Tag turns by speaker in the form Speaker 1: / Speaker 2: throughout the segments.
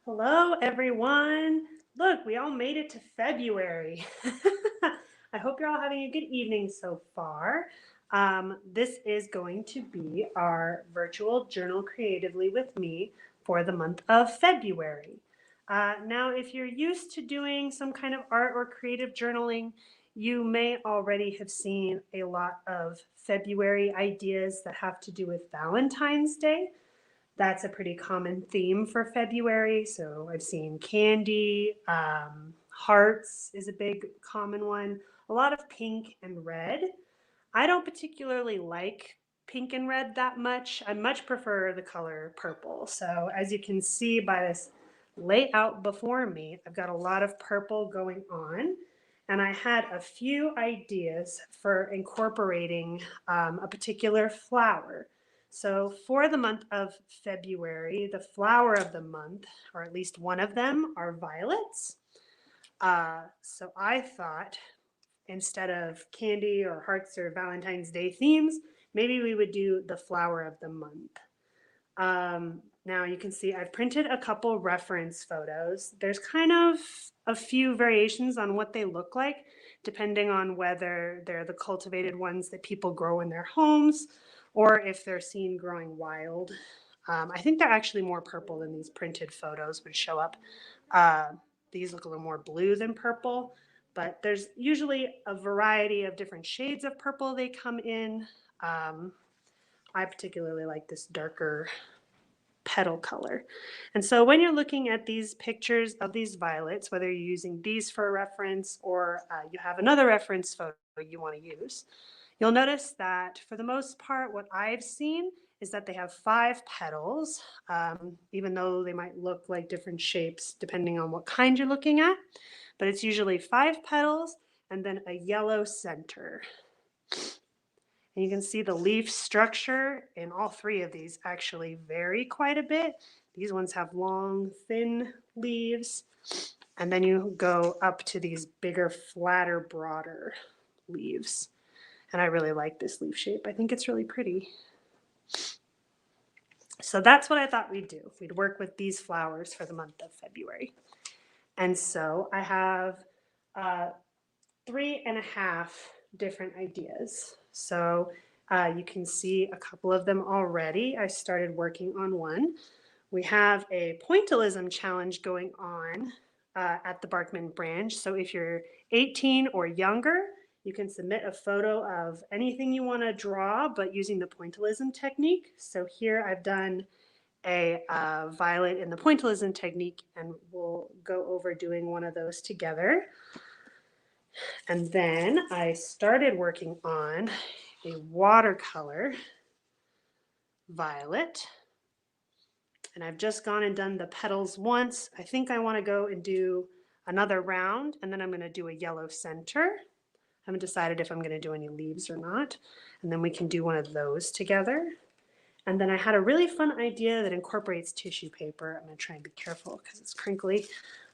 Speaker 1: Hello, everyone. Look, we all made it to February. I hope you're all having a good evening so far. This is going to be our virtual Journal Creatively with me for the month of February. Now, if you're used to doing some kind of art or creative journaling, you may already have seen a lot of February ideas that have to do with Valentine's Day. That's a pretty common theme for February. So I've seen candy, hearts is a big common one, a lot of pink and red. I don't particularly like pink and red that much. I much prefer the color purple. So as you can see by this layout before me, I've got a lot of purple going on. And I had a few ideas for incorporating a particular flower. So for the month of February, the flower of the month, or at least one of them, are violets. So I thought instead of candy or hearts or Valentine's Day themes, maybe we would do the flower of the month. Now you can see I've printed a couple reference photos. There's kind of a few variations on what they look like, depending on whether they're the cultivated ones that people grow in their homes or if they're seen growing wild. I think they're actually more purple than these printed photos would show up. Uh, these look a little more blue than purple, but there's usually a variety of different shades of purple they come in. Um, I particularly like this darker petal color. And so when you're looking at these pictures of these violets, whether you're using these for a reference or you have another reference photo you want to use, you'll notice that for the most part, what I've seen is that they have 5 petals, even though they might look like different shapes depending on what kind you're looking at. But it's usually 5 petals and then a yellow center. And you can see the leaf structure in all 3 of these actually vary quite a bit. These ones have long, thin leaves. And then you go up to these bigger, flatter, broader leaves. And I really like this leaf shape. I think it's really pretty. So that's what I thought we'd do. We'd work with these flowers for the month of February. And so I have 3.5 different ideas. So you can see a couple of them already. I started working on one. We have a pointillism challenge going on at the Barkman branch. So if you're 18 or younger, you can submit a photo of anything you want to draw, but using the pointillism technique. So here I've done a violet in the pointillism technique, and we'll go over doing one of those together. And then I started working on a watercolor violet. And I've just gone and done the petals once. I think I want to go and do another round, and then I'm going to do a yellow center. I haven't decided if I'm going to do any leaves or not. And then we can do one of those together. And then I had a really fun idea that incorporates tissue paper. I'm going to try and be careful because it's crinkly.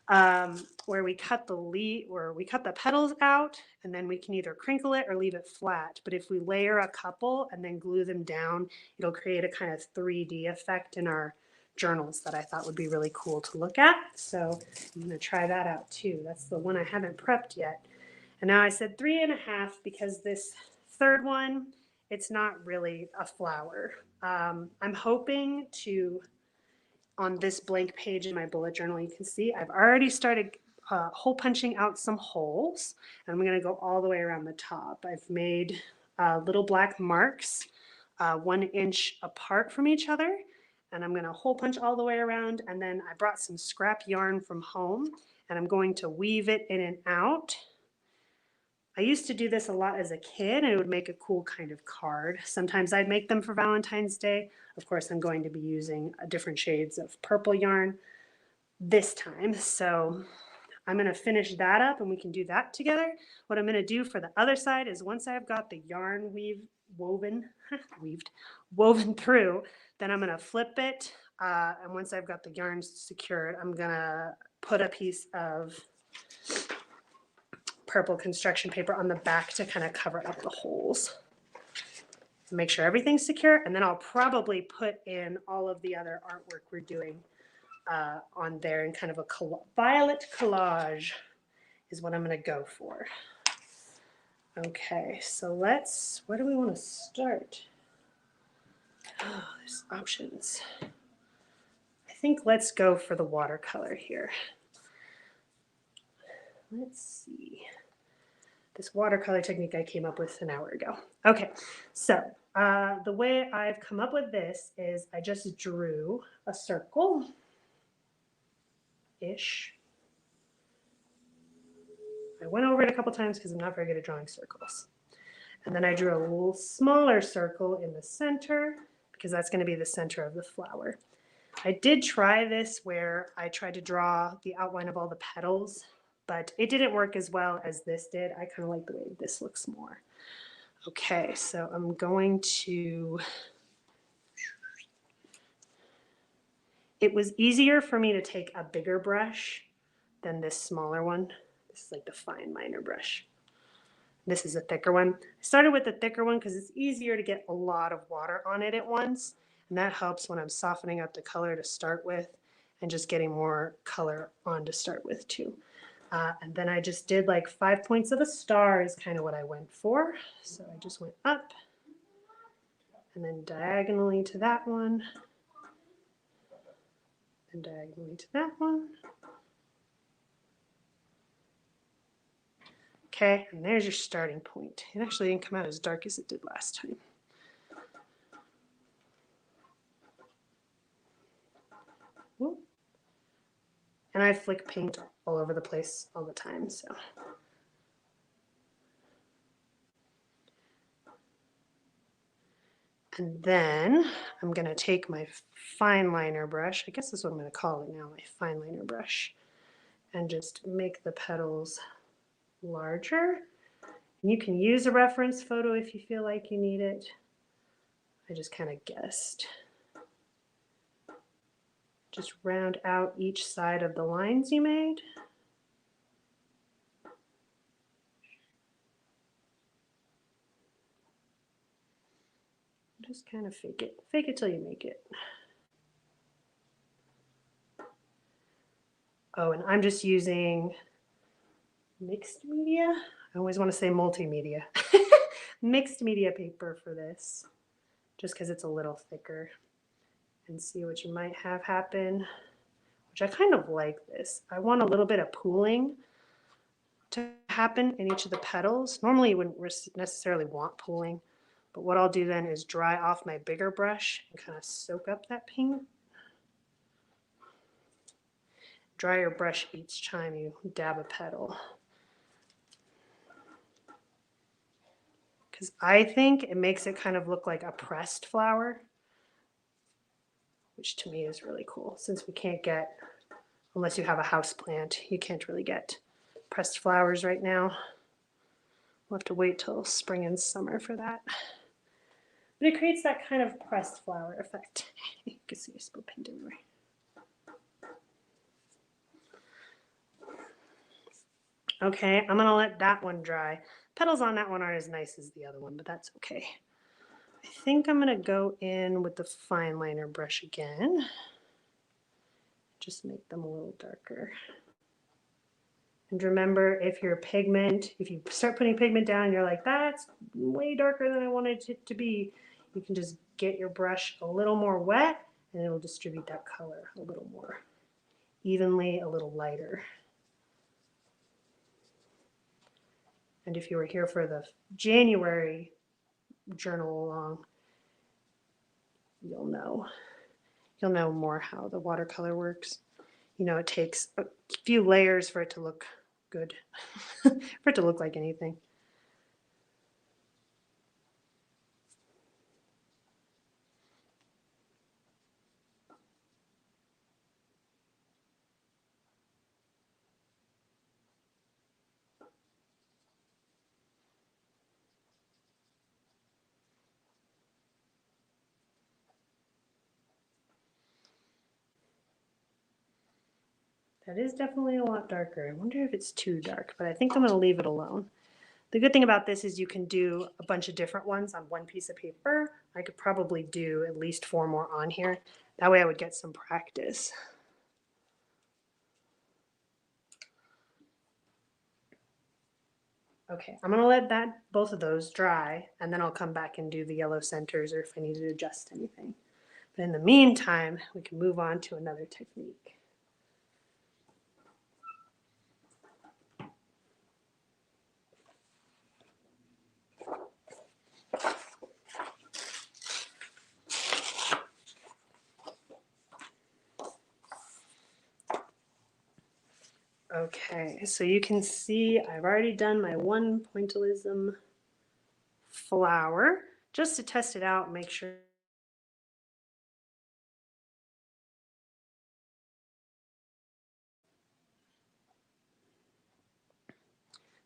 Speaker 1: Where we cut the petals out, and then we can either crinkle it or leave it flat. But if we layer a couple and then glue them down, it'll create a kind of 3D effect in our journals that I thought would be really cool to look at. So I'm going to try that out too. That's the one I haven't prepped yet. And now I said 3.5 because this third one, it's not really a flower. I'm hoping to, on this blank page in my bullet journal, you can see I've already started hole punching out some holes, and I'm going to go all the way around the top. I've made little black marks 1 inch apart from each other, and I'm going to hole punch all the way around, and then I brought some scrap yarn from home, and I'm going to weave it in and out. I used to do this a lot as a kid, and it would make a cool kind of card. Sometimes I'd make them for Valentine's Day. Of course, I'm going to be using different shades of purple yarn this time. So I'm going to finish that up and we can do that together. What I'm going to do for the other side is once I've got the yarn woven through, then I'm going to flip it. And once I've got the yarn secured, I'm going to put a piece of purple construction paper on the back to kind of cover up the holes. Make sure everything's secure, and then I'll probably put in all of the other artwork we're doing on there in kind of a violet collage is what I'm going to go for. Okay, so where do we want to start? Oh, there's options. I think let's go for the watercolor here. Let's see. This watercolor technique I came up with an hour ago. Okay, so the way I've come up with this is I just drew a circle-ish. I went over it a couple times because I'm not very good at drawing circles. And then I drew a little smaller circle in the center because that's going to be the center of the flower. I did try this where I tried to draw the outline of all the petals, but it didn't work as well as this did. I kind of like the way this looks more. Okay, so I'm going to, it was easier for me to take a bigger brush than this smaller one. This is like the fine liner brush. This is a thicker one. I started with the thicker one because it's easier to get a lot of water on it at once. And that helps when I'm softening up the color to start with and just getting more color on to start with too. And then I just did like 5 points of a star is kind of what I went for. So I just went up and then diagonally to that one and diagonally to that one. Okay, and there's your starting point. It actually didn't come out as dark as it did last time. Whoop. And I flick paint all over the place all the time, so. And then I'm going to take my fine liner brush, I guess that's what I'm going to call it now, my fine liner brush, and just make the petals larger. And you can use a reference photo if you feel like you need it. I just kind of guessed. Just round out each side of the lines you made. Just kind of fake it. Fake it till you make it. Oh, and I'm just using mixed media. I always want to say multimedia. Mixed media paper for this, just because it's a little thicker. And see what you might have happen, which I kind of like this. I want a little bit of pooling to happen in each of the petals. Normally you wouldn't necessarily want pooling, but what I'll do then is dry off my bigger brush and kind of soak up that paint. Dry your brush each time you dab a petal. Because I think it makes it kind of look like a pressed flower, which to me is really cool since we can't get, unless you have a house plant, you can't really get pressed flowers right now. We'll have to wait till spring and summer for that. But it creates that kind of pressed flower effect. You can see I spilled paint everywhere. Okay, I'm gonna let that one dry. Petals on that one aren't as nice as the other one, but that's okay. I think I'm gonna go in with the fine liner brush again. Just make them a little darker. And remember, if you start putting pigment down, you're like, that's way darker than I wanted it to be, you can just get your brush a little more wet and it'll distribute that color a little more evenly, a little lighter. And if you were here for the January journal along, you'll know more how the watercolor works. You know, it takes a few layers for it to look good, for it to look like anything. That is definitely a lot darker. I wonder if it's too dark, but I think I'm going to leave it alone. The good thing about this is you can do a bunch of different ones on one piece of paper. I could probably do at least 4 more on here. That way I would get some practice. Okay, I'm gonna let both of those dry, and then I'll come back and do the yellow centers or if I need to adjust anything. But in the meantime, we can move on to another technique. Okay, so you can see I've already done my one pointillism flower just to test it out, make sure.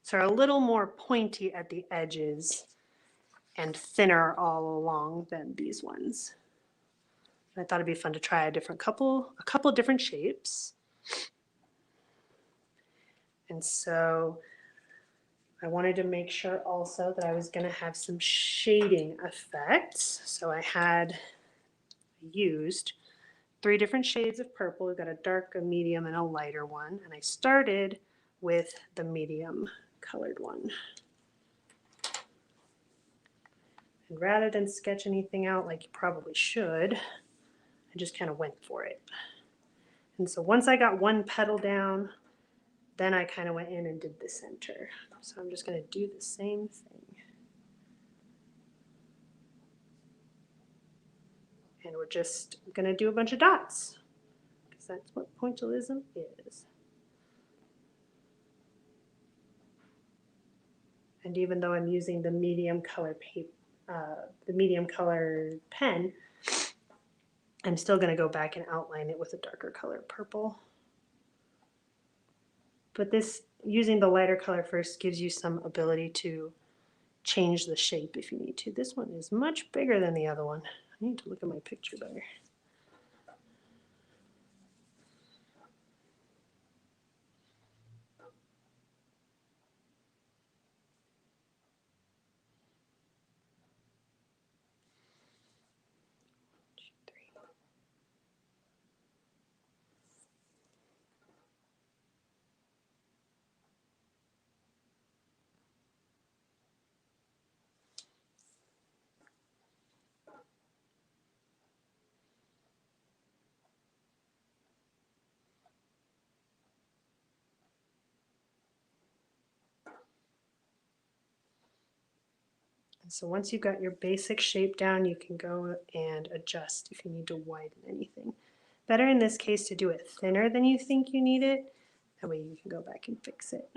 Speaker 1: So a little more pointy at the edges and thinner all along than these ones. I thought it'd be fun to try a couple different shapes. And so I wanted to make sure also that I was going to have some shading effects. So I used 3 different shades of purple. We've got a dark, a medium, and a lighter one. And I started with the medium colored one. And rather than sketch anything out like you probably should, I just kind of went for it. And so once I got one petal down, then I kind of went in and did the center. So I'm just going to do the same thing. And we're just going to do a bunch of dots because that's what pointillism is. And even though I'm using the medium color pen, I'm still going to go back and outline it with a darker color purple. But this, using the lighter color first, gives you some ability to change the shape if you need to. This one is much bigger than the other one. I need to look at my picture better. And so once you've got your basic shape down, you can go and adjust if you need to widen anything. Better in this case to do it thinner than you think you need it. That way you can go back and fix it.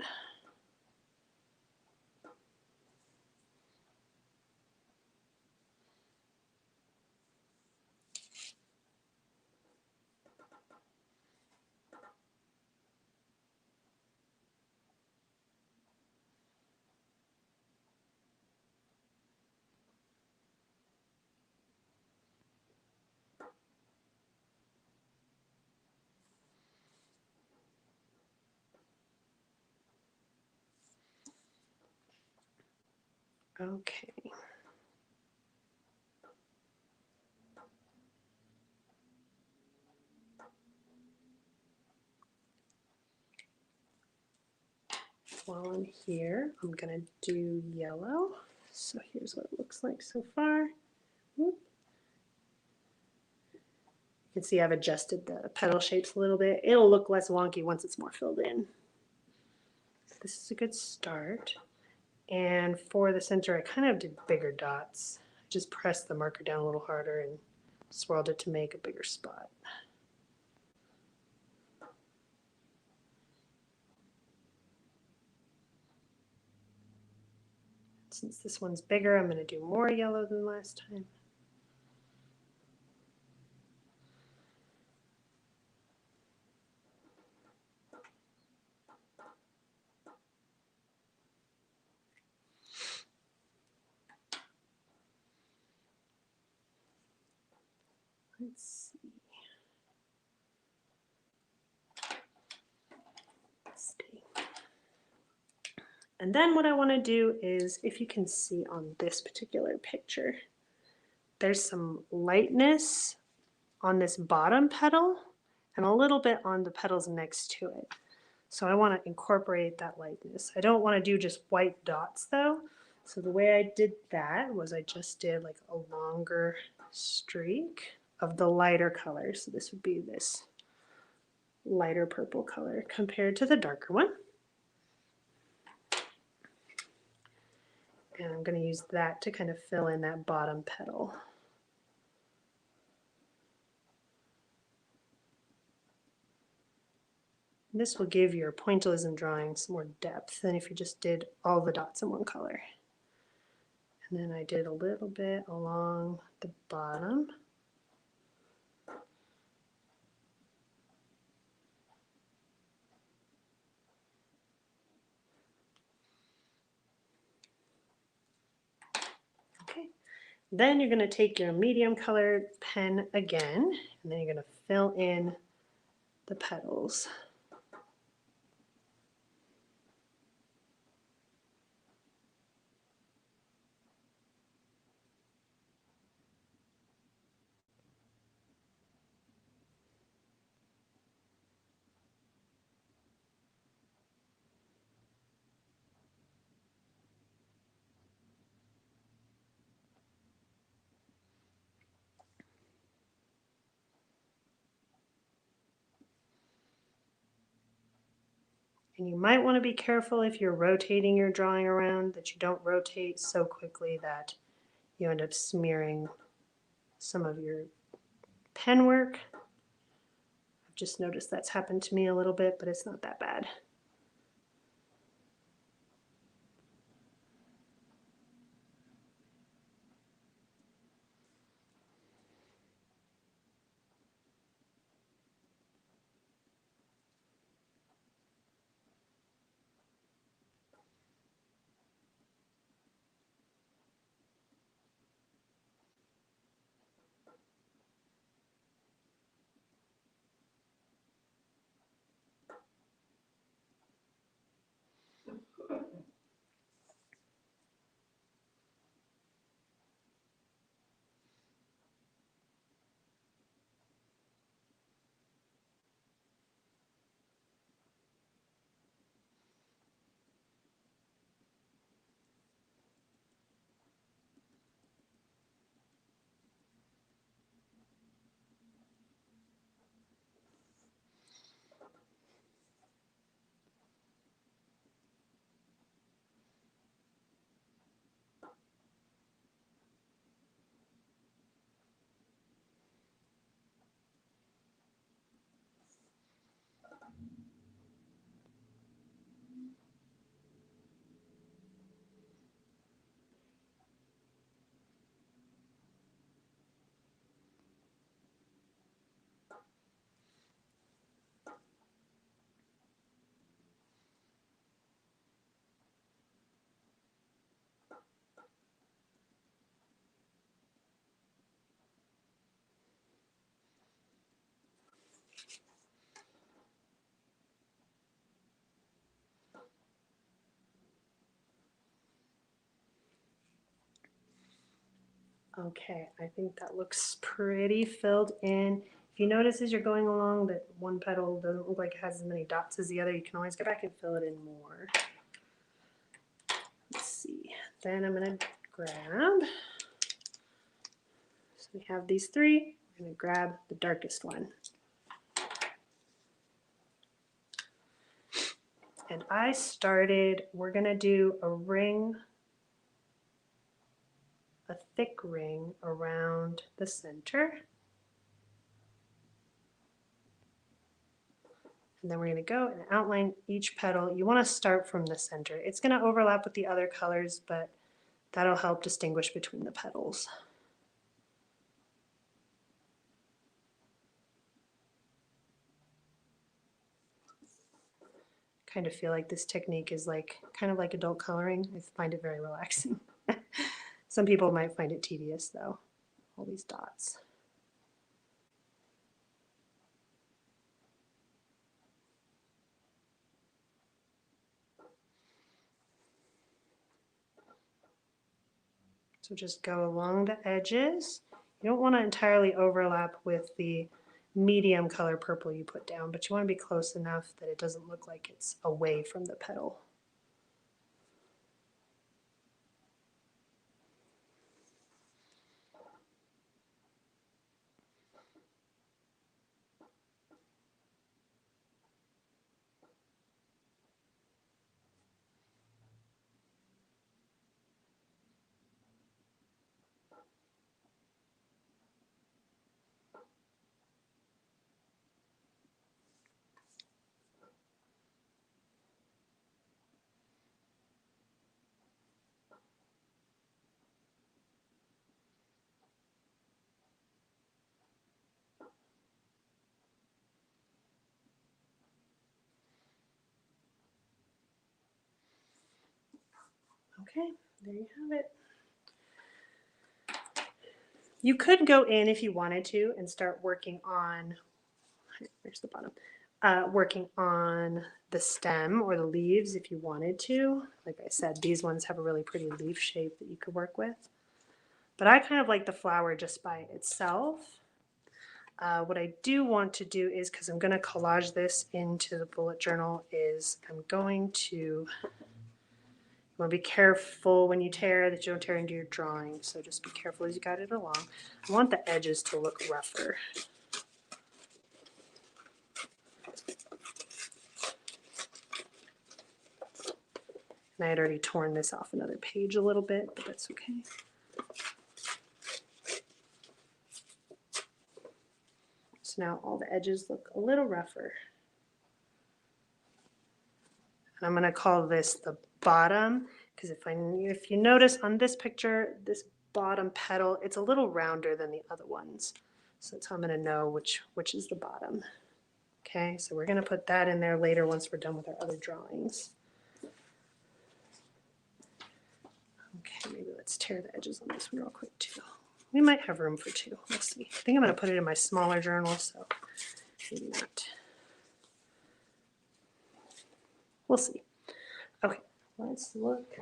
Speaker 1: Okay. While I'm here, I'm going to do yellow. So here's what it looks like so far. Whoop. You can see I've adjusted the petal shapes a little bit. It'll look less wonky once it's more filled in. This is a good start. And for the center, I kind of did bigger dots. I just pressed the marker down a little harder and swirled it to make a bigger spot. Since this one's bigger, I'm going to do more yellow than last time. Let's see. And then what I want to do is, if you can see on this particular picture, there's some lightness on this bottom petal and a little bit on the petals next to it. So I want to incorporate that lightness. I don't want to do just white dots though. So the way I did that was I just did like a longer streak of the lighter color. So this would be this lighter purple color compared to the darker one. And I'm going to use that to kind of fill in that bottom petal. This will give your pointillism drawing some more depth than if you just did all the dots in one color. And then I did a little bit along the bottom. Okay. Then you're going to take your medium colored pen again, and then you're going to fill in the petals. And you might want to be careful if you're rotating your drawing around that you don't rotate so quickly that you end up smearing some of your pen work. I've just noticed that's happened to me a little bit, but it's not that bad. Okay, I think that looks pretty filled in. If you notice as you're going along that one petal doesn't look like it has as many dots as the other, you can always go back and fill it in more. Let's see. Then I'm going to grab, so we have these three, I'm going to grab the darkest one. And I started, we're going to do a ring, a thick ring around the center. And then we're going to go and outline each petal. You want to start from the center. It's going to overlap with the other colors, but that'll help distinguish between the petals. Kind of feel like this technique is like kind of like adult coloring. I find it very relaxing. Some people might find it tedious though, all these dots. So just go along the edges. You don't want to entirely overlap with the medium color purple you put down, but you want to be close enough that it doesn't look like it's away from the petal. Okay, there you have it. You could go in if you wanted to and start working on, there's the bottom, working on the stem or the leaves if you wanted to. Like I said, these ones have a really pretty leaf shape that you could work with. But I kind of like the flower just by itself. What I do want to do is, because I'm going to collage this into the bullet journal, is I'm going to, you want to be careful when you tear that you don't tear into your drawing. So just be careful as you guide it along. I want the edges to look rougher. And I had already torn this off another page a little bit, but that's okay. So now all the edges look a little rougher. And I'm going to call this the bottom, because if you notice on this picture, this bottom petal, it's a little rounder than the other ones. So that's how I'm going to know which is the bottom. Okay, so we're going to put that in there later once we're done with our other drawings. Okay, maybe let's tear the edges on this one real quick too. We might have room for two. Let's see. I think I'm going to put it in my smaller journal, so maybe not. We'll see. Okay, let's look.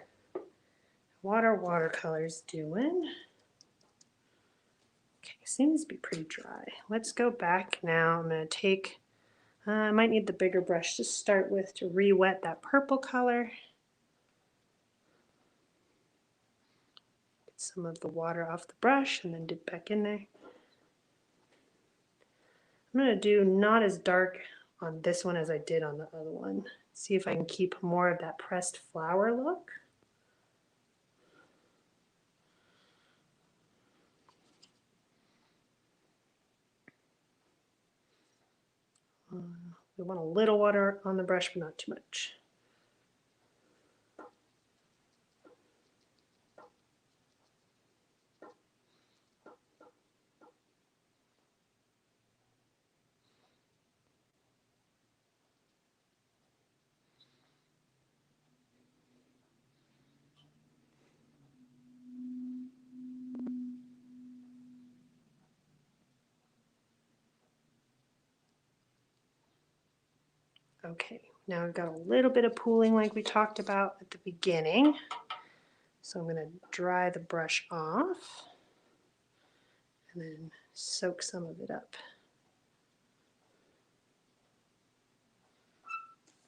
Speaker 1: What are watercolors doing? Okay, seems to be pretty dry. Let's go back now. I'm going to take, I might need the bigger brush to start with to re-wet that purple color. Get some of the water off the brush and then dip back in there. I'm going to do not as dark on this one as I did on the other one. See if I can keep more of that pressed flower look. We want a little water on the brush, but not too much. Okay, now we've got a little bit of pooling like we talked about at the beginning. So I'm going to dry the brush off and then soak some of it up.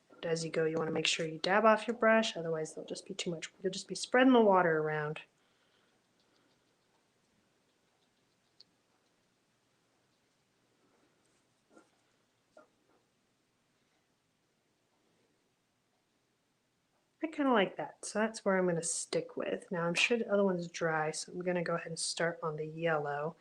Speaker 1: But as you go, you want to make sure you dab off your brush, otherwise there'll just be too much. You'll just be spreading the water around. I kind of like that, so that's where I'm going to stick with. Now I'm sure the other one's dry, so I'm going to go ahead and start on the yellow.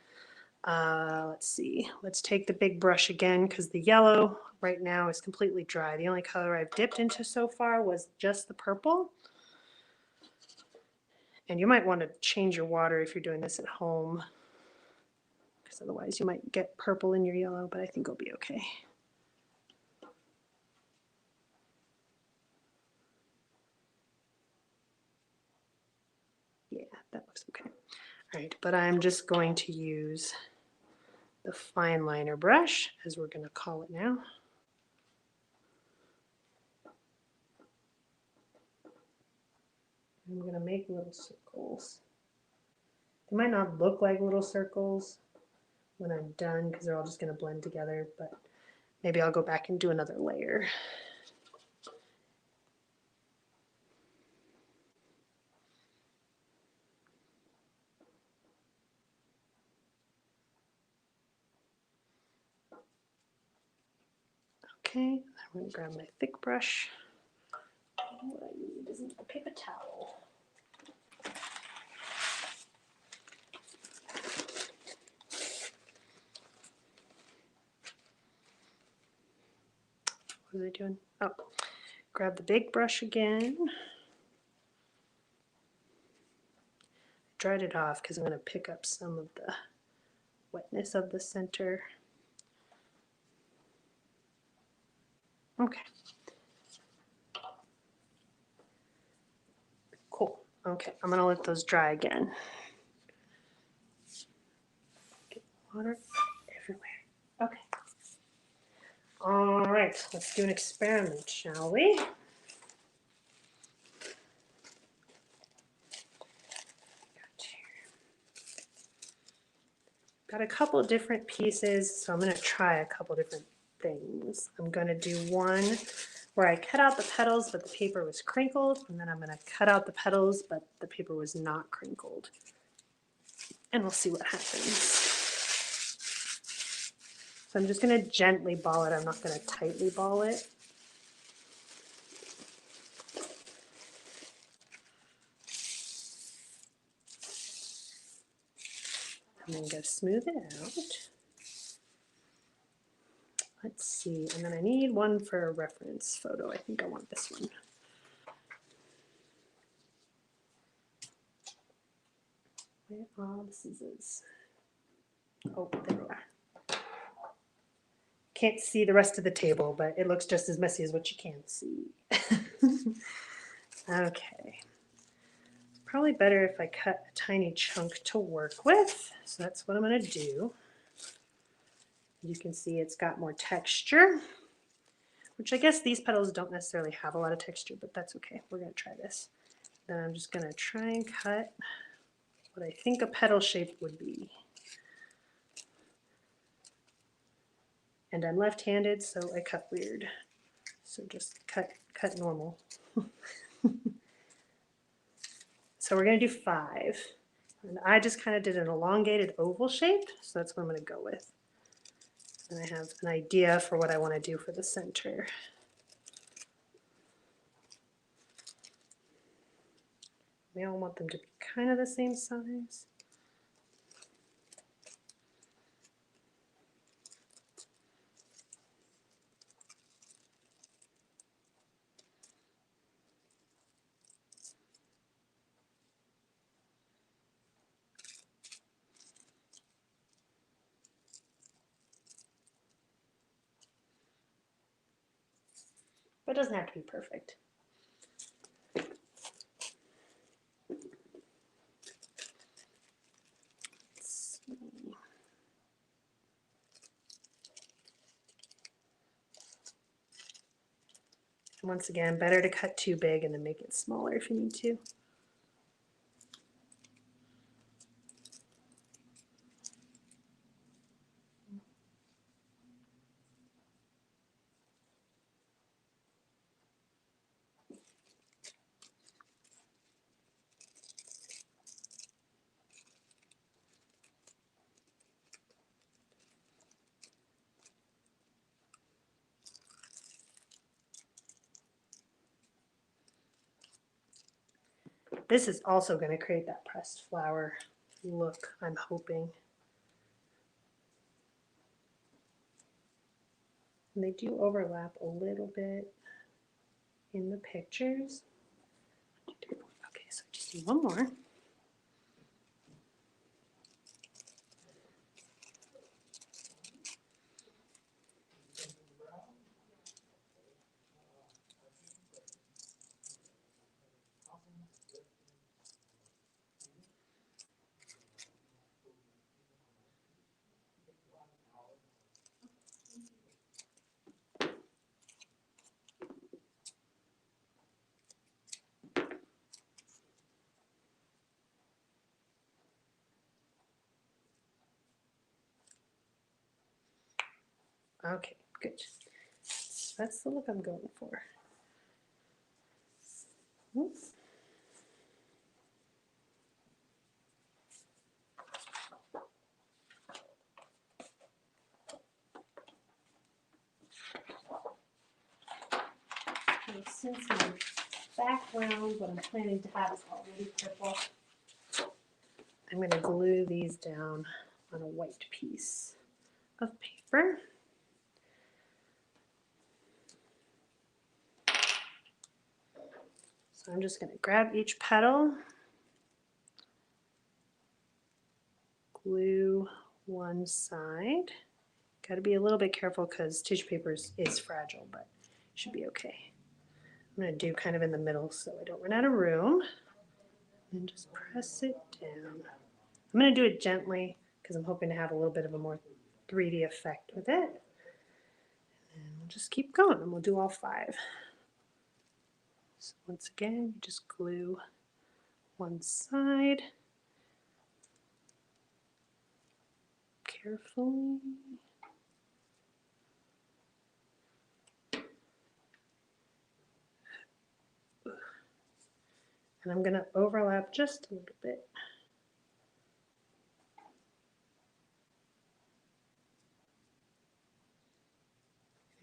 Speaker 1: Let's see, let's take the big brush again because the yellow right now is completely dry. The only color I've dipped into so far was just the purple. And you might want to change your water if you're doing this at home, because otherwise you might get purple in your yellow, but I think it'll be okay. Yeah, that looks okay. All right, but I'm just going to use the fine liner brush, as we're going to call it now. I'm going to make little circles. They might not look like little circles, when I'm done because they're all just going to blend together, but maybe I'll go back and do another layer. Okay, I'm going to grab my thick brush. What I need is a paper towel. What was I doing? Oh, grab the big brush again. Dried it off because I'm going to pick up some of the wetness of the center. Okay. Cool. Okay, I'm going to let those dry again. Get water everywhere. Okay. All right, let's do an experiment, shall we? Got a couple different pieces, so I'm going to try a couple different things. I'm going to do one where I cut out the petals, but the paper was crinkled, and then I'm going to cut out the petals, but the paper was not crinkled. And we'll see what happens. So I'm just going to gently ball it. I'm not going to tightly ball it. And then go smooth it out. Let's see, and then I need one for a reference photo. I think I want this one. Where are the scissors? Oh, there they are. Can't see the rest of the table, but it looks just as messy as what you can see. Okay. It's probably better if I cut a tiny chunk to work with. So that's what I'm going to do. You can see it's got more texture, which I guess these petals don't necessarily have a lot of texture, but that's okay. We're going to try this. Then I'm just going to try and cut what I think a petal shape would be. And I'm left-handed, so I cut weird. So just cut normal. So we're going to do 5. And I just kind of did an elongated oval shape, so that's what I'm going to go with. And I have an idea for what I want to do for the center. We all want them to be kind of the same size. But it doesn't have to be perfect. Once again, better to cut too big and then make it smaller if you need to. This is also going to create that pressed flower look, I'm hoping. And they do overlap a little bit in the pictures. Okay, so I just need one more. Okay, good. That's the look I'm going for. Oops. And since my background, what I'm planning to have is already purple, I'm going to glue these down on a white piece of paper. So I'm just going to grab each petal, glue one side. Got to be a little bit careful because tissue paper is fragile, but it should be okay. I'm going to do kind of in the middle so I don't run out of room. And just press it down. I'm going to do it gently because I'm hoping to have a little bit of a more 3D effect with it. And we'll just keep going and we'll do all 5. So once again, you just glue one side carefully. And I'm going to overlap just a little bit.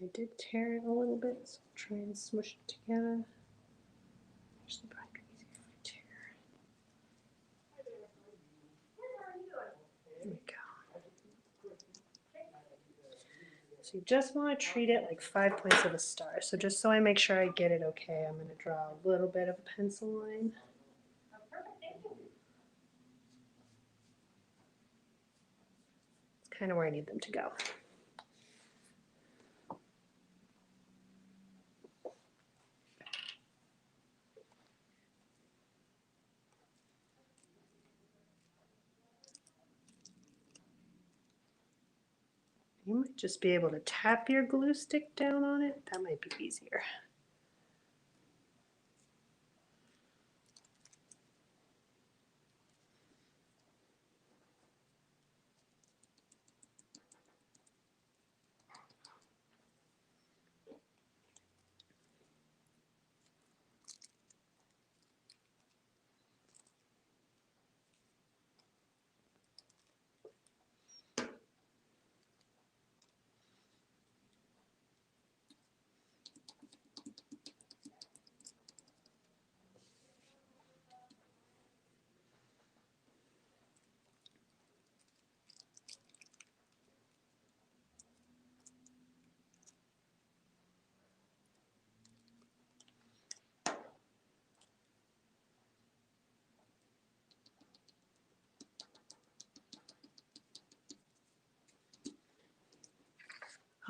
Speaker 1: I did tear it a little bit, so I'll try and smush it together. Actually, probably be easier if I tear. There we go. So you just want to treat it like 5 points of a star. So just so I make sure I get it okay, I'm going to draw a little bit of a pencil line. It's kind of where I need them to go. You might just be able to tap your glue stick down on it. That might be easier.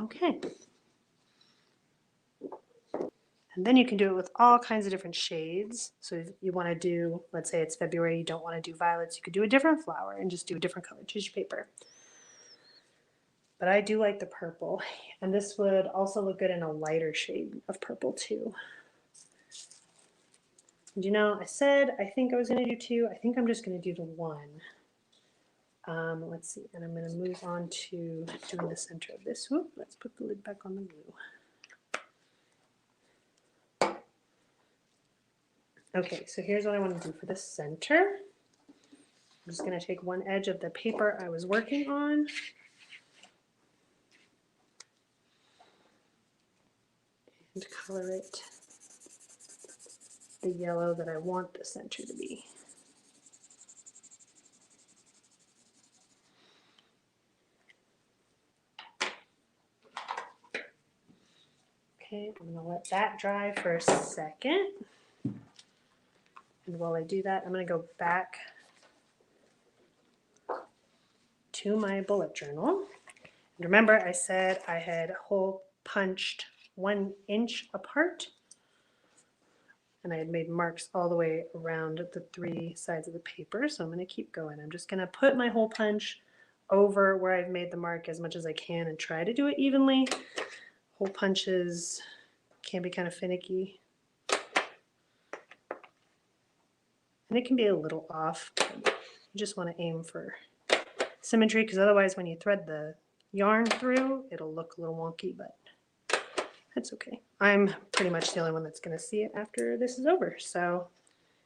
Speaker 1: Okay. And then you can do it with all kinds of different shades. So if you want to do, let's say it's February, you don't want to do violets, you could do a different flower and just do a different color tissue paper. But I do like the purple. And this would also look good in a lighter shade of purple too. And you know, I said I think I was going to do 2. I think I'm just going to do the 1. Let's see, and I'm going to move on to doing the center of this. Whoop, let's put the lid back on the glue. Okay, so here's what I want to do for the center. I'm just going to take one edge of the paper I was working on. And color it the yellow that I want the center to be. Okay, I'm going to let that dry for a second. And while I do that, I'm going to go back to my bullet journal. And remember, I said I had hole punched 1 inch apart. And I had made marks all the way around the 3 sides of the paper. So I'm going to keep going. I'm just going to put my hole punch over where I've made the mark as much as I can and try to do it evenly. Hole punches can be kind of finicky. And it can be a little off. You just want to aim for symmetry because otherwise when you thread the yarn through, it'll look a little wonky, but that's okay. I'm pretty much the only one that's going to see it after this is over, so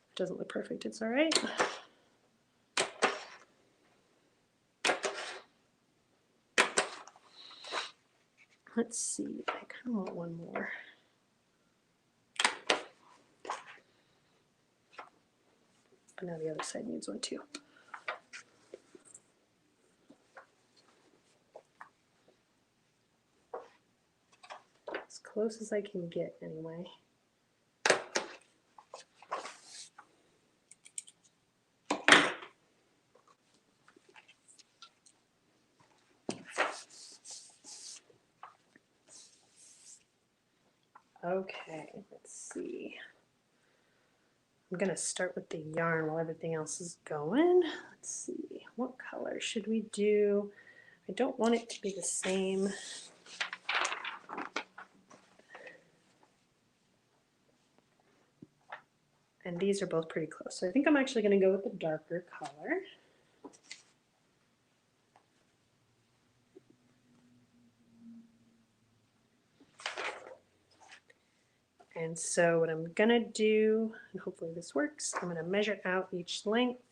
Speaker 1: if it doesn't look perfect, it's all right. Let's see, I kind of want one more. But now the other side needs one too. As close as I can get anyway. Okay, let's see. I'm gonna start with the yarn while everything else is going. Let's see, what color should we do? I don't want it to be the same. And these are both pretty close. So I think I'm actually gonna go with the darker color. And so what I'm gonna do, and hopefully this works, I'm gonna measure out each length-ish,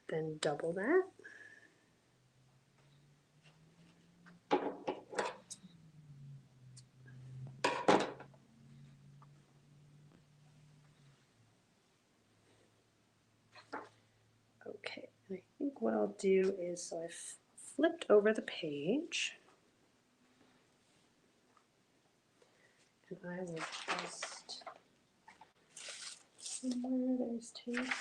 Speaker 1: then double that. Okay, and I think what I'll do is, so I've flipped over the page, and I will just, somewhere there's tape.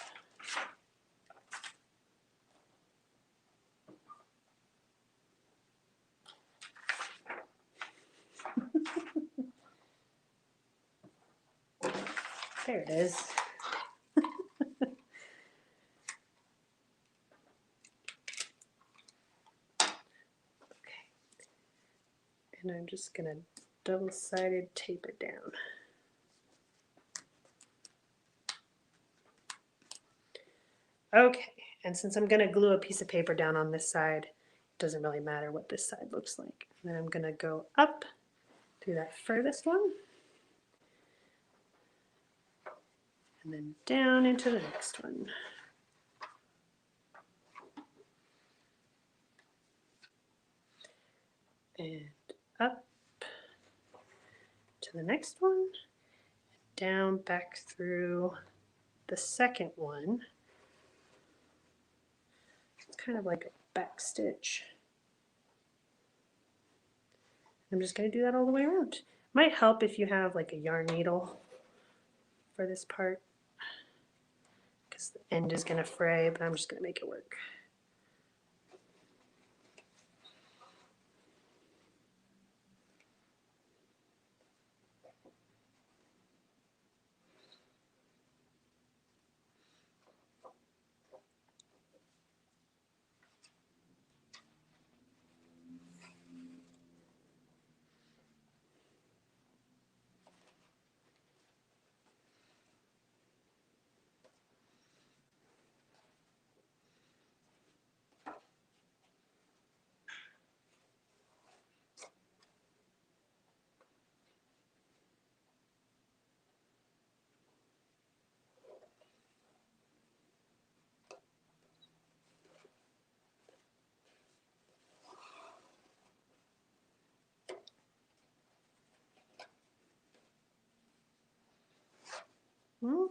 Speaker 1: There it is. Okay, and I'm just gonna double-sided tape it down. Okay, and since I'm gonna glue a piece of paper down on this side, it doesn't really matter what this side looks like. And then I'm gonna go up through that furthest one, and then down into the next one. And up to the next one, down back through the second one. It's kind of like a back stitch. I'm just going to do that all the way around. Might help if you have like a yarn needle for this part, because the end is going to fray, but I'm just going to make it work. Hmm.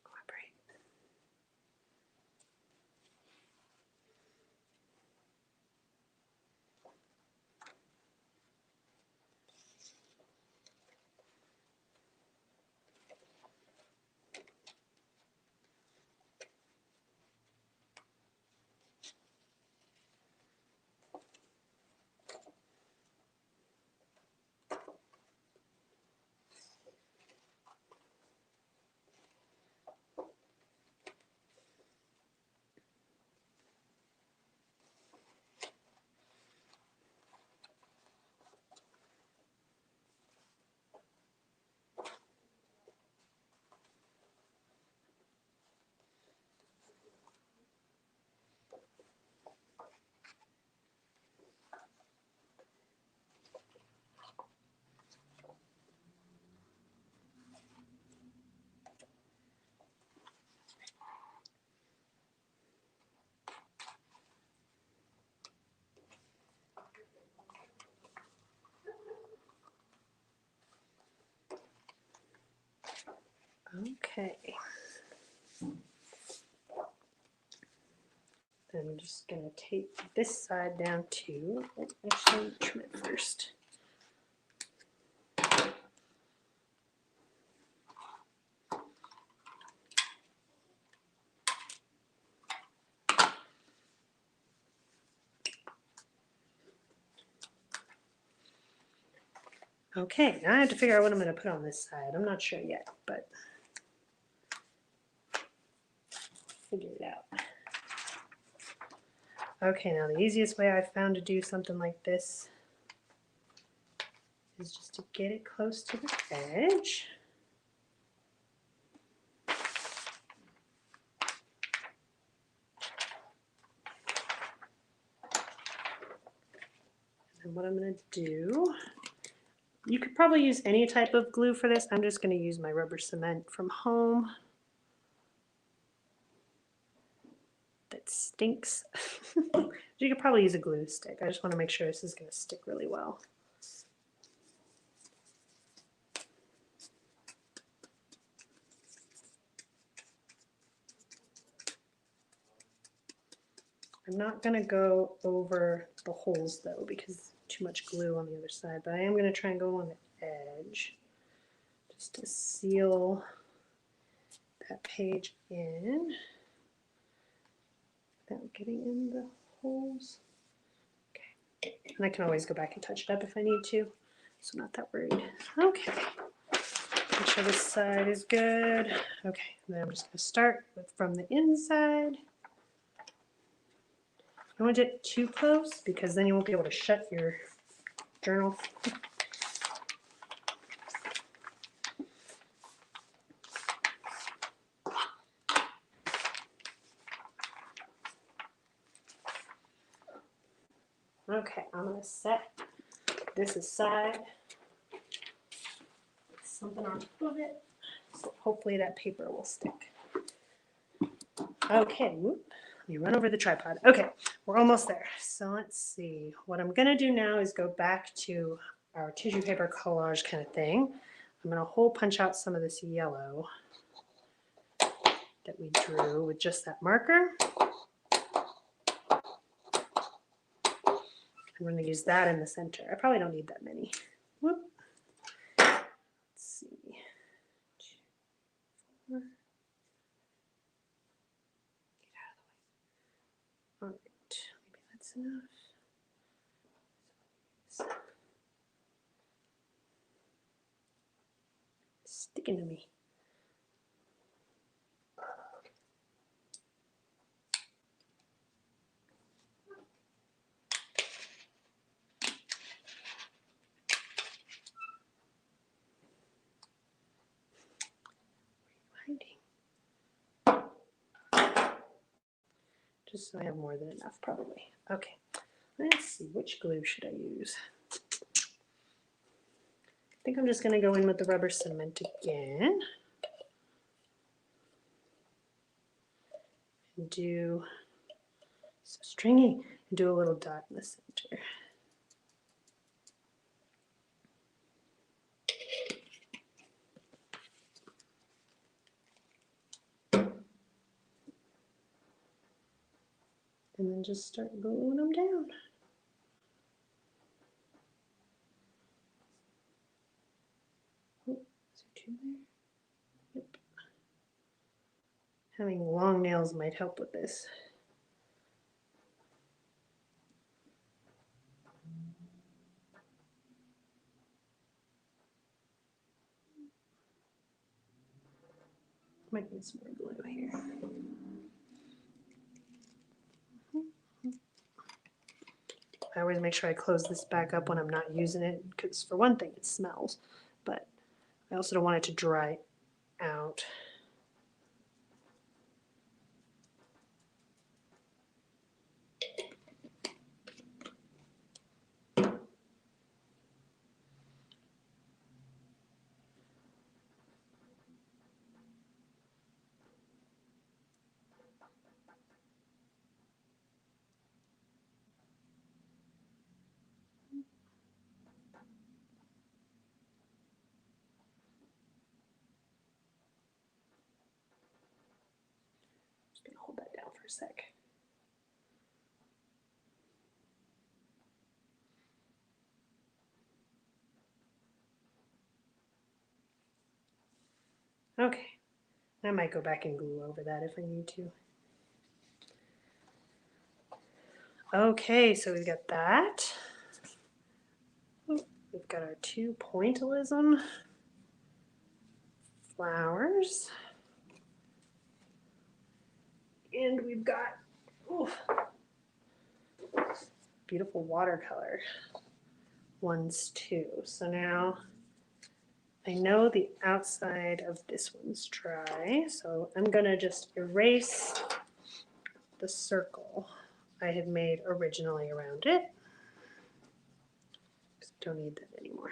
Speaker 1: Cooperate. Okay. I'm just going to take this side down too. Actually, trim it first. Okay, now I have to figure out what I'm going to put on this side. I'm not sure yet, but figure it out. Okay, now the easiest way I've found to do something like this is just to get it close to the edge. And what I'm going to do, you could probably use any type of glue for this. I'm just going to use my rubber cement from home. That stinks. You could probably use a glue stick. I just want to make sure this is going to stick really well. I'm not going to go over the holes though because too much glue on the other side, but I am going to try and go on the edge just to seal that page in without getting in the holes. Okay, and I can always go back and touch it up if I need to, so I'm not that worried. Okay, make sure this side is good. Okay, and then I'm just going to start from the inside. I don't want to get too close because then you won't be able to shut your journal. Okay, I'm going to set this aside. Something on top of it. So hopefully that paper will stick. Okay, whoop. Let me run over the tripod. Okay, we're almost there. So let's see. What I'm going to do now is go back to our tissue paper collage kind of thing. I'm going to hole punch out some of this yellow that we drew with just that marker. I'm going to use that in the center. I probably don't need that many. Whoop. Let's see. 2, 4. All right, maybe that's enough. Sticking to me. Just so I have more than enough, probably. Okay, let's see, which glue should I use? I think I'm just going to go in with the rubber cement again. And do, so stringy, and do a little dot in the center. And then just start gluing them down. Oh, is there 2 there? Yep. Having long nails might help with this. Might need some more glue here. I always make sure I close this back up when I'm not using it because for one thing it smells, but I also don't want it to dry out. for a sec. Okay, I might go back and glue over that if I need to. Okay, so we've got that. We've got our 2 pointillism flowers. And we've got beautiful watercolor ones too. So now I know the outside of this one's dry, so I'm gonna just erase the circle I had made originally around it. Don't need that anymore.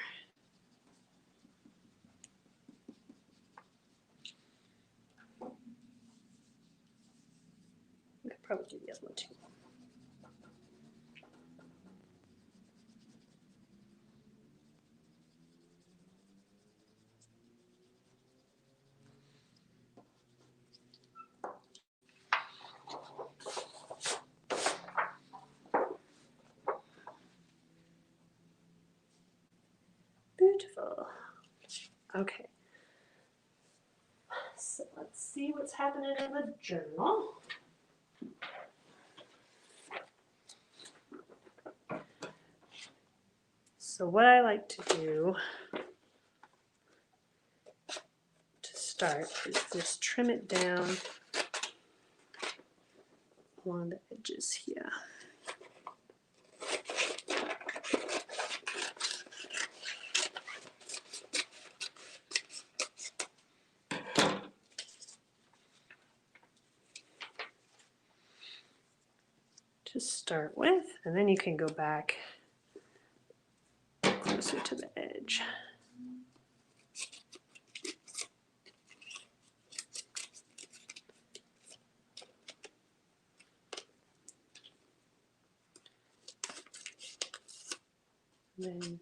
Speaker 1: I could probably do the other one too. Beautiful. Okay. So let's see what's happening in the journal. So what I like to do to start is just trim it down along the edges here. To start with, and then you can go back closer to the edge. And then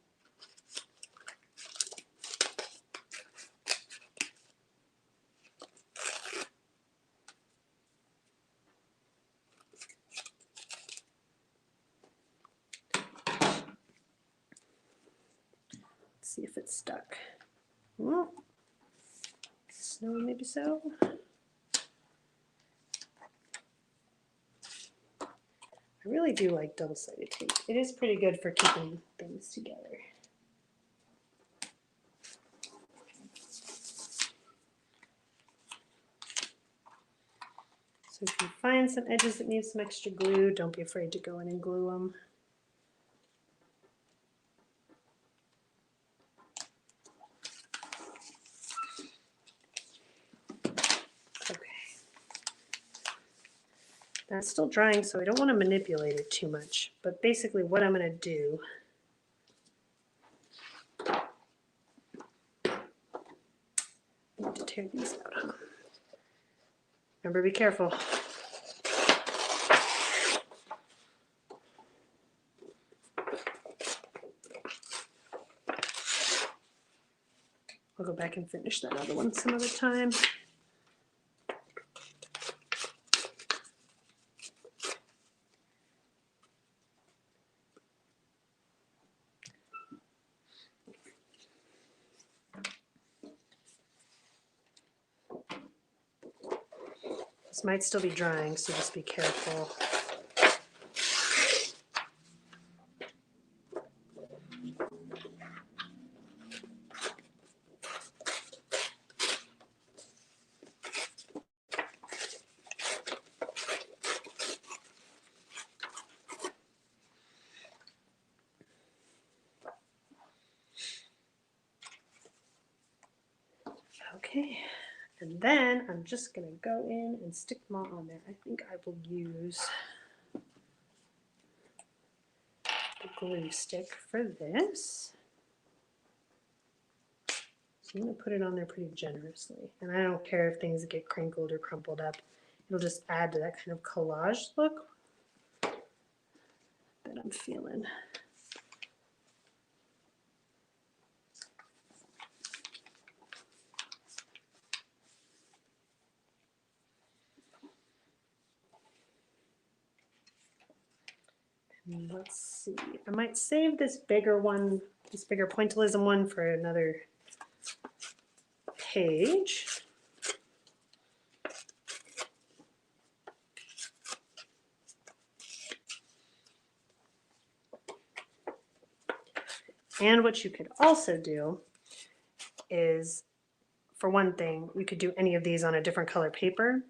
Speaker 1: see if it's stuck. Well, snow, maybe so. I really do like double-sided tape. It is pretty good for keeping things together. So if you find some edges that need some extra glue, don't be afraid to go in and glue them. That's still drying, so I don't want to manipulate it too much. But basically what I'm going to do I need to tear these out, huh? Remember, be careful. I'll go back and finish that other one some other time. This might still be drying, so just be careful. Okay, and then I'm just going to go in and stick them all on there. I think I will use the glue stick for this. So I'm going to put it on there pretty generously. And I don't care if things get crinkled or crumpled up. It'll just add to that kind of collage look that I'm feeling. Let's see. I might save this bigger one, this bigger pointillism one for another page. And what you could also do is, for one thing, you could do any of these on a different color paper,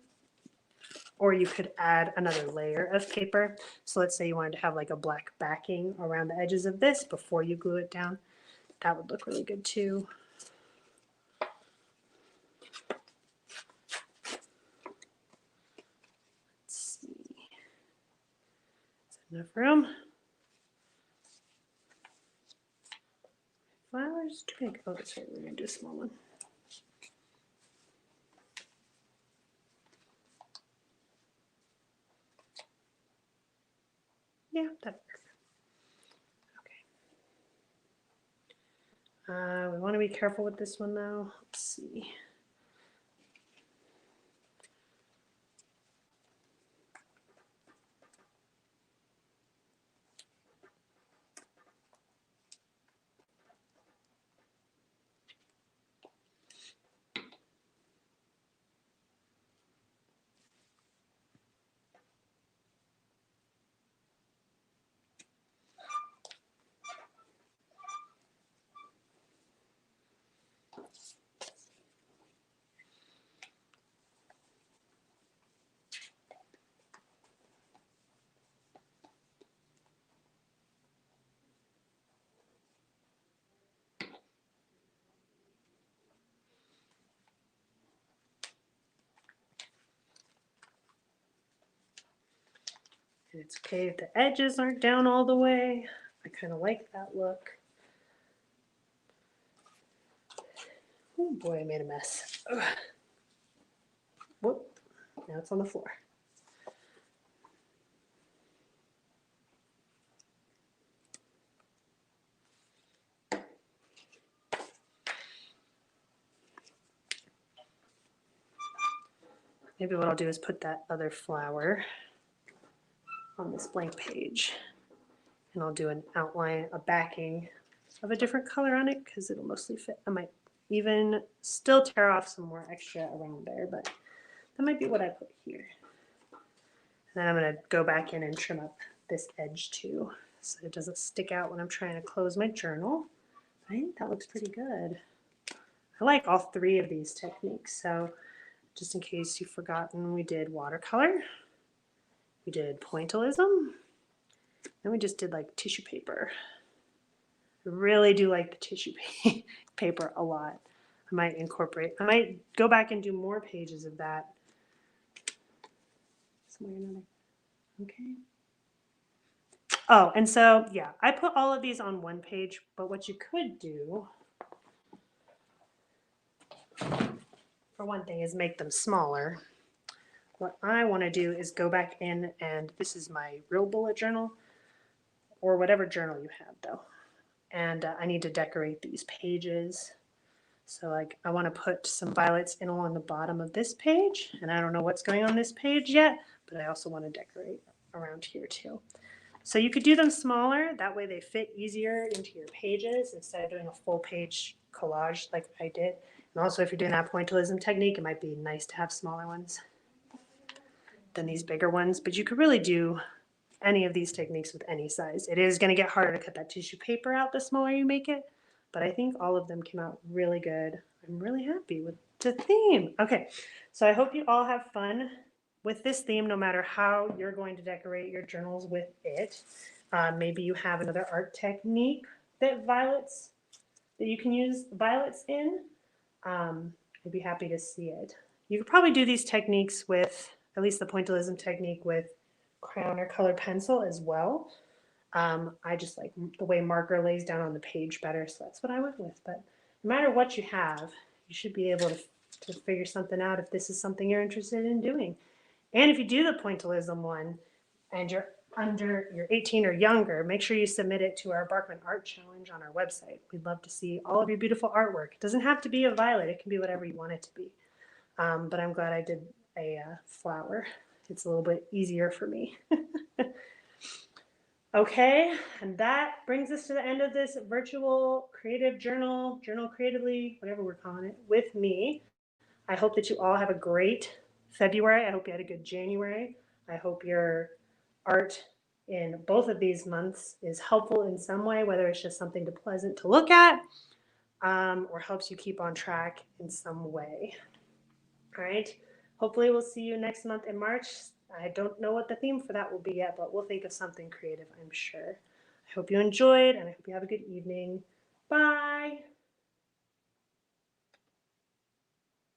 Speaker 1: or you could add another layer of paper. So let's say you wanted to have like a black backing around the edges of this before you glue it down. That would look really good too. Let's see. Is that enough room? Flowers too big. Oh, that's right. We're going to do a small one. Yeah, that works. Okay. We want to be careful with this one though. Let's see. And it's okay if the edges aren't down all the way. I kind of like that look. Oh boy, I made a mess. Ugh. Whoop, now it's on the floor. Maybe what I'll do is put that other flower on this blank page, and I'll do an outline, a backing of a different color on it because it'll mostly fit. I might even still tear off some more extra around there, but that might be what I put here. And then I'm going to go back in and trim up this edge too so it doesn't stick out when I'm trying to close my journal. I think that looks pretty good. I like all three of these techniques. So just in case you've forgotten, we did watercolor, we did pointillism, then we just did like tissue paper. I really do like the tissue paper a lot. I might go back and do more pages of that. Okay. Oh, and so, yeah, I put all of these on one page, but what you could do, for one thing, is make them smaller. What I want to do is go back in, and this is my real bullet journal, or whatever journal you have, though. And I need to decorate these pages. So like I want to put some violets in along the bottom of this page, and I don't know what's going on this page yet, but I also want to decorate around here too. So you could do them smaller, that way they fit easier into your pages instead of doing a full page collage like I did. And also if you're doing that pointillism technique, it might be nice to have smaller ones than these bigger ones, but you could really do any of these techniques with any size. It is going to get harder to cut that tissue paper out the smaller you make it, but I think all of them came out really good. I'm really happy with the theme. Okay, so I hope you all have fun with this theme, no matter how you're going to decorate your journals with it. Maybe you have another art technique that you can use violets in. I'd be happy to see it. You could probably do these techniques with, at least the pointillism technique, with crayon or colored pencil as well. I just like the way marker lays down on the page better, so that's what I went with. But no matter what you have, you should be able to figure something out if this is something you're interested in doing. And if you do the pointillism one and you're 18 or younger, make sure you submit it to our Barkman Art Challenge on our website. We'd love to see all of your beautiful artwork. It doesn't have to be a violet, it can be whatever you want it to be. But I'm glad I did a flower. It's a little bit easier for me. Okay, and that brings us to the end of this virtual creative journal creatively, whatever we're calling it, with me. I hope that you all have a great February. I hope you had a good January. I hope your art in both of these months is helpful in some way, whether it's just something pleasant to look at or helps you keep on track in some way. All right. Hopefully, we'll see you next month in March. I don't know what the theme for that will be yet, but we'll think of something creative, I'm sure. I hope you enjoyed and I hope you have a good evening. Bye.